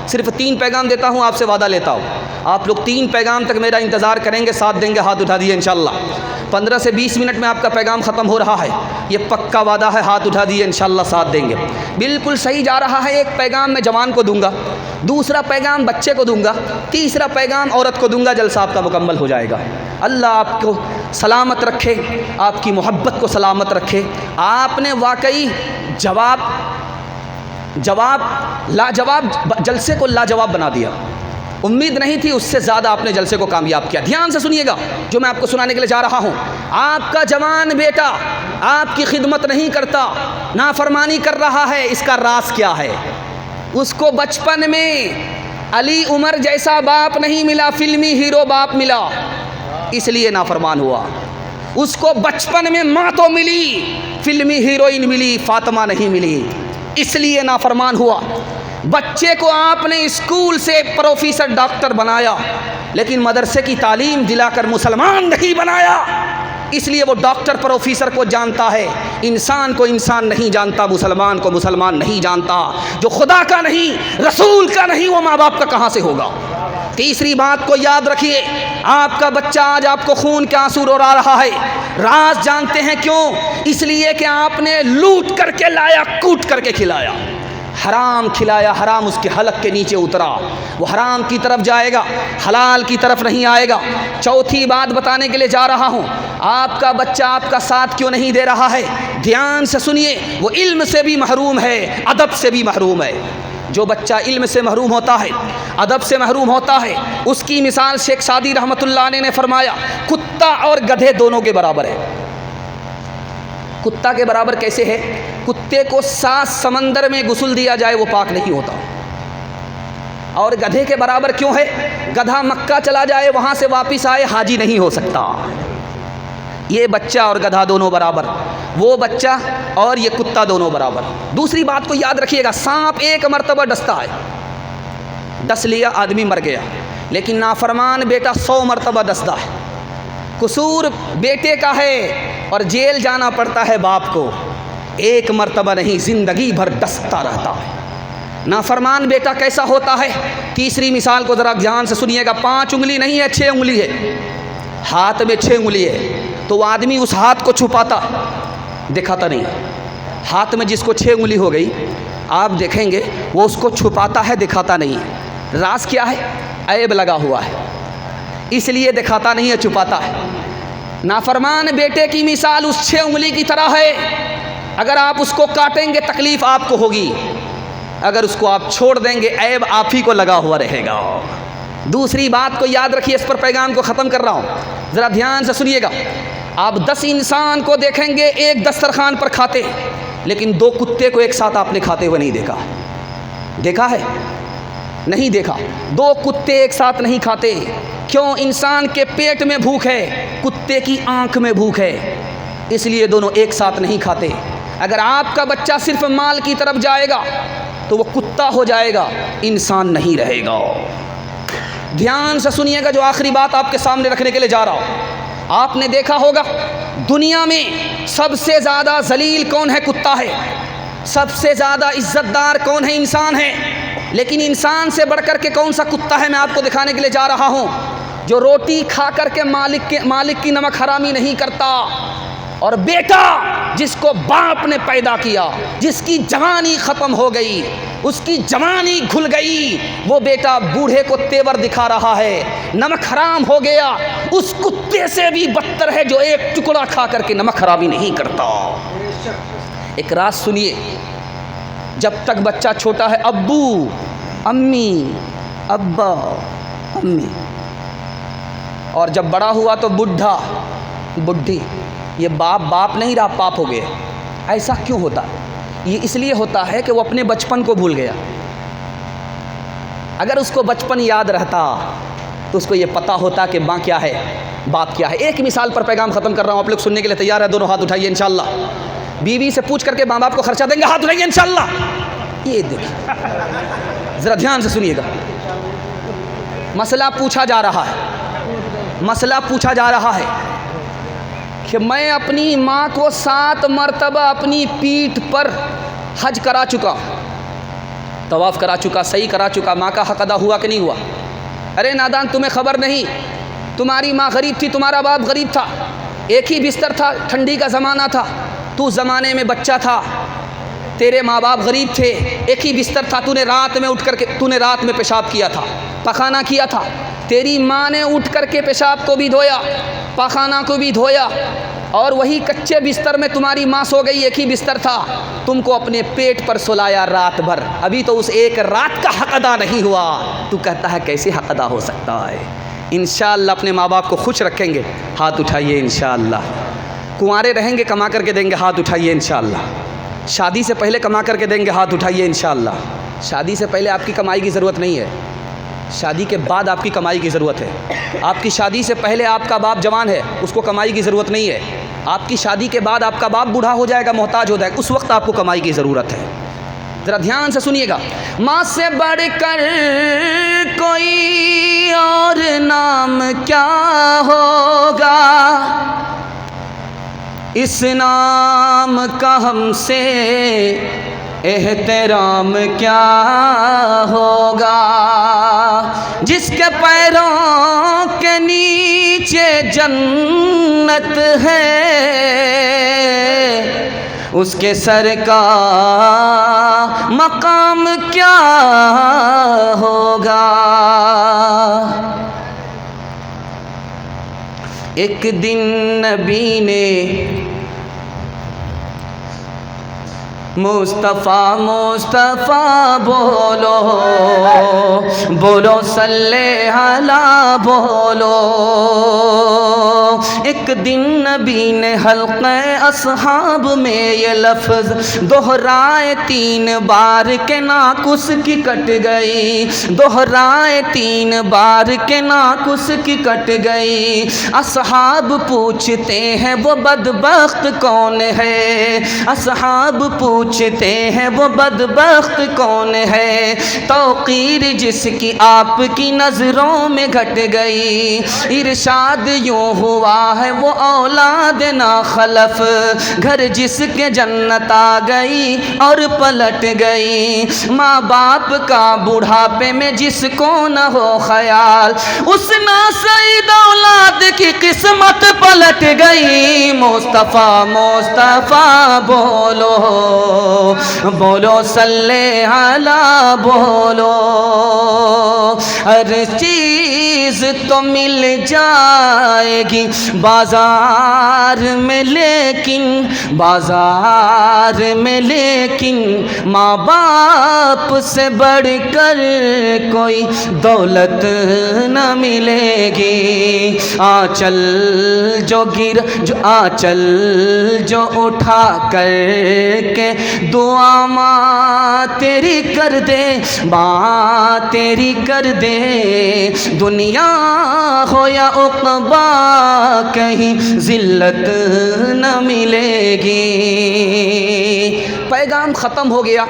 صرف 3 پیغام دیتا ہوں، آپ سے وعدہ لیتا ہوں، آپ لوگ 3 پیغام تک میرا انتظار کریں گے، ساتھ دیں گے، ہاتھ اٹھا دیے انشاءاللہ۔ 15 سے 20 منٹ میں آپ کا پیغام ختم ہو رہا ہے، یہ پکا وعدہ ہے، ہاتھ اٹھا دیے انشاءاللہ، ساتھ دیں گے۔ بالکل صحیح جا رہا ہے۔ ایک پیغام میں جوان کو دوں گا، دوسرا پیغام بچے کو دوں گا، تیسرا پیغام عورت کو دوں گا، جلسہ آپ کا مکمل ہو جائے گا۔ اللہ آپ کو سلامت رکھے، آپ کی محبت کو سلامت رکھے۔ آپ نے واقعی لاجواب جلسے کو لاجواب بنا دیا، امید نہیں تھی، اس سے زیادہ آپ نے جلسے کو کامیاب کیا۔ دھیان سے سنیے گا جو میں آپ کو سنانے کے لیے جا رہا ہوں۔ آپ کا جوان بیٹا آپ کی خدمت نہیں کرتا، نافرمانی کر رہا ہے، اس کا راز کیا ہے؟ اس کو بچپن میں علی عمر جیسا باپ نہیں ملا، فلمی ہیرو باپ ملا، اس لیے نافرمان ہوا۔ اس کو بچپن میں ماں تو ملی، فلمی ہیروئن ملی، فاطمہ نہیں ملی، اس لیے نافرمان ہوا۔ بچے کو آپ نے اسکول سے پروفیسر ڈاکٹر بنایا، لیکن مدرسے کی تعلیم دلا کر مسلمان نہیں بنایا، اس لیے وہ ڈاکٹر پروفیسر کو جانتا ہے، انسان کو انسان نہیں جانتا، مسلمان کو مسلمان نہیں جانتا۔ جو خدا کا نہیں، رسول کا نہیں، وہ ماں باپ کا کہاں سے ہوگا؟ تیسری بات کو یاد رکھیے، آپ کا بچہ آج آپ کو خون کے آنسو رو رہا ہے، راز جانتے ہیں کیوں؟ اس لیے کہ آپ نے لوٹ کر کے لایا، کوٹ کر کے کھلایا، حرام کھلایا، حرام اس کے حلق کے نیچے اترا، وہ حرام کی طرف جائے گا، حلال کی طرف نہیں آئے گا۔ چوتھی بات بتانے کے لیے جا رہا ہوں، آپ کا بچہ آپ کا ساتھ کیوں نہیں دے رہا ہے؟ دھیان سے سنیے، وہ علم سے بھی محروم ہے، ادب سے بھی محروم ہے۔ جو بچہ علم سے محروم ہوتا ہے، ادب سے محروم ہوتا ہے، اس کی مثال شیخ سعدی رحمۃ اللہ علیہ نے فرمایا، کتا اور گدھے دونوں کے برابر ہے۔ کتا کے برابر کیسے ہے؟ کتے کو 7 سمندر میں غسل دیا جائے وہ پاک نہیں ہوتا، اور گدھے کے برابر کیوں ہے؟ گدھا مکہ چلا جائے، وہاں سے واپس آئے، حاجی نہیں ہو سکتا۔ یہ بچہ اور گدھا دونوں برابر، وہ بچہ اور یہ کتا دونوں برابر۔ دوسری بات کو یاد رکھیے گا، سانپ 1 مرتبہ ڈستا ہے، ڈس لیا آدمی مر گیا، لیکن نافرمان بیٹا 100 مرتبہ ڈستا ہے۔ قصور بیٹے کا ہے اور جیل جانا پڑتا ہے باپ کو، 1 مرتبہ نہیں، زندگی بھر ڈستا رہتا ہے۔ نافرمان بیٹا کیسا ہوتا ہے؟ تیسری مثال کو ذرا دھیان سے سنیے گا، 5 انگلی نہیں ہے، 6 انگلی ہے، ہاتھ میں 6 انگلی ہے، تو وہ آدمی اس ہاتھ کو چھپاتا دکھاتا نہیں۔ ہاتھ میں جس کو 6 انگلی ہو گئی، آپ دیکھیں گے وہ اس کو چھپاتا ہے، دکھاتا نہیں۔ راز کیا ہے؟ عیب لگا ہوا ہے، اس لیے دکھاتا نہیں ہے، چھپاتا ہے۔ نافرمان بیٹے کی مثال اس 6 انگلی کی طرح ہے، اگر آپ اس کو کاٹیں گے تکلیف آپ کو ہوگی، اگر اس کو آپ چھوڑ دیں گے عیب آپ ہی کو لگا ہوا رہے گا۔ دوسری بات کو یاد رکھیے، اس پر پیغام کو ختم کر رہا ہوں، ذرا دھیان سے سنیے گا۔ آپ 10 انسان کو دیکھیں گے ایک دسترخوان پر کھاتے، لیکن 2 کتے کو ایک ساتھ آپ نے کھاتے ہوئے نہیں دیکھا۔ دیکھا ہے؟ نہیں دیکھا۔ 2 کتے ایک ساتھ نہیں کھاتے، کیوں؟ انسان کے پیٹ میں بھوک ہے، کتے کی آنکھ میں بھوک ہے، اس لیے دونوں ایک ساتھ نہیں کھاتے۔ اگر آپ کا بچہ صرف مال کی طرف جائے گا تو وہ کتا ہو جائے گا، انسان نہیں رہے گا۔ دھیان سے سنیے گا، جو آخری بات آپ کے سامنے رکھنے کے لیے جا رہا ہوں۔ آپ نے دیکھا ہوگا دنیا میں سب سے زیادہ ذلیل کون ہے؟ کتا ہے۔ سب سے زیادہ عزت دار کون ہے؟ انسان ہے۔ لیکن انسان سے بڑھ کر کے کون سا کتا ہے؟ میں آپ کو دکھانے کے لیے جا رہا ہوں، جو روٹی کھا کر کے مالک کی نمک حرامی نہیں کرتا، اور بیٹا جس کو باپ نے پیدا کیا، جس کی جوانی ختم ہو گئی، اس کی جوانی گھل گئی، وہ بیٹا بوڑھے کو تیور دکھا رہا ہے، نمک حرام ہو گیا، اس کتے سے بھی بدتر ہے جو ایک ٹکڑا کھا کر کے نمک حرامی نہیں کرتا۔ ایک راز سنیے، جب تک بچہ چھوٹا ہے ابو امی، ابا امی، اور جب بڑا ہوا تو بڈھا بڈھی، یہ باپ نہیں رہا، پاپ ہو گیا۔ ایسا کیوں ہوتا ہے؟ یہ اس لیے ہوتا ہے کہ وہ اپنے بچپن کو بھول گیا۔ اگر اس کو بچپن یاد رہتا تو اس کو یہ پتہ ہوتا کہ ماں کیا ہے، باپ کیا ہے۔ ایک مثال پر پیغام ختم کر رہا ہوں، آپ لوگ سننے کے لیے تیار ہے؟ دونوں ہاتھ اٹھائیے انشاءاللہ۔ بیوی سے پوچھ کر کے ماں باپ کو خرچہ دیں گے؟ ہاتھ اٹھائیے انشاءاللہ۔ یہ دیکھیے، ذرا دھیان سے سنیے گا، مسئلہ پوچھا جا رہا ہے کہ میں اپنی ماں کو 7 مرتبہ اپنی پیٹھ پر حج کرا چکا ہوں، طواف کرا چکا، صحیح کرا چکا، ماں کا حق ادا ہوا کہ نہیں ہوا؟ ارے نادان، تمہیں خبر نہیں، تمہاری ماں غریب تھی، تمہارا باپ غریب تھا، ایک ہی بستر تھا، ٹھنڈی کا زمانہ تھا، تو زمانے میں بچہ تھا، تیرے ماں باپ غریب تھے، ایک ہی بستر تھا، تو نے رات میں اٹھ کر کے رات میں پیشاب کیا تھا، پخانہ کیا تھا، تیری ماں نے اٹھ کر کے پیشاب کو بھی دھویا، پخانہ کو بھی دھویا، اور وہی کچے بستر میں تمہاری ماں سو گئی، ایک ہی بستر تھا، تم کو اپنے پیٹ پر سلایا رات بھر، ابھی تو اس ایک رات کا حق ادا نہیں ہوا، تو کہتا ہے کیسے حق ادا ہو سکتا ہے؟ انشاءاللہ اپنے ماں باپ کو خوش رکھیں گے، ہاتھ اٹھائیے انشاءاللہ۔ کنوارے رہیں گے، کما کر کے دیں گے، ہاتھ اٹھائیے انشاءاللہ۔ شادی سے پہلے کما کر کے دیں گے، ہاتھ اٹھائیے انشاءاللہ۔ شادی سے پہلے آپ کی کمائی کی ضرورت نہیں ہے، شادی کے بعد آپ کی کمائی کی ضرورت ہے۔ آپ کی شادی سے پہلے آپ کا باپ جوان ہے، اس کو کمائی کی ضرورت نہیں ہے۔ آپ کی شادی کے بعد آپ کا باپ بوڑھا ہو جائے گا، محتاج ہو جائے گا، اس وقت آپ کو کمائی کی ضرورت ہے۔ ذرا دھیان سے سنیے گا، ماں سے بڑھ کر کوئی اور نام کیا ہوگا، اس نام کا ہم سے احترام کیا ہوگا، جس کے پیروں کے نیچے جنت ہے، اس کے سر کا مقام کیا ہوگا۔ ایک دن نبی نے مصطفیٰ مصطفیٰ بولو، بولو صلی علی بولو، ایک دن نبی نے حلقہ اصحاب میں یہ لفظ دہرائے، 3 بار کے ناک اس کی کٹ گئی، دہرائے 3 بار کے ناک اس کی کٹ گئی۔ اصحاب پوچھتے ہیں وہ بدبخت کون ہے، اصحاب پوچھتے ہیں وہ بدبخت کون ہے، توقیر جس کی آپ کی نظروں میں گھٹ گئی، ارشاد یوں ہوا ہے وہ اولاد ناخلف، گھر جس کے جنت آ گئی اور پلٹ گئی، ماں باپ کا بڑھاپے میں جس کو نہ ہو خیال، اس ناسعید اولاد کی قسمت پلٹ گئی۔ مصطفیٰ مصطفیٰ بولو، بولو صلی علی بولو، ہر چیز تو مل جائے گی بازار میں، لیکن بازار میں لیکن ماں باپ سے بڑھ کر کوئی دولت نہ ملے گی۔ آنچل جو آنچل جو اٹھا کر کے دعا ماں تیری کر دے، ماں تیری کر دے، دنیا ہو یا عقبیٰ کہیں ذلت نہ ملے گی۔ پیغام ختم ہو گیا۔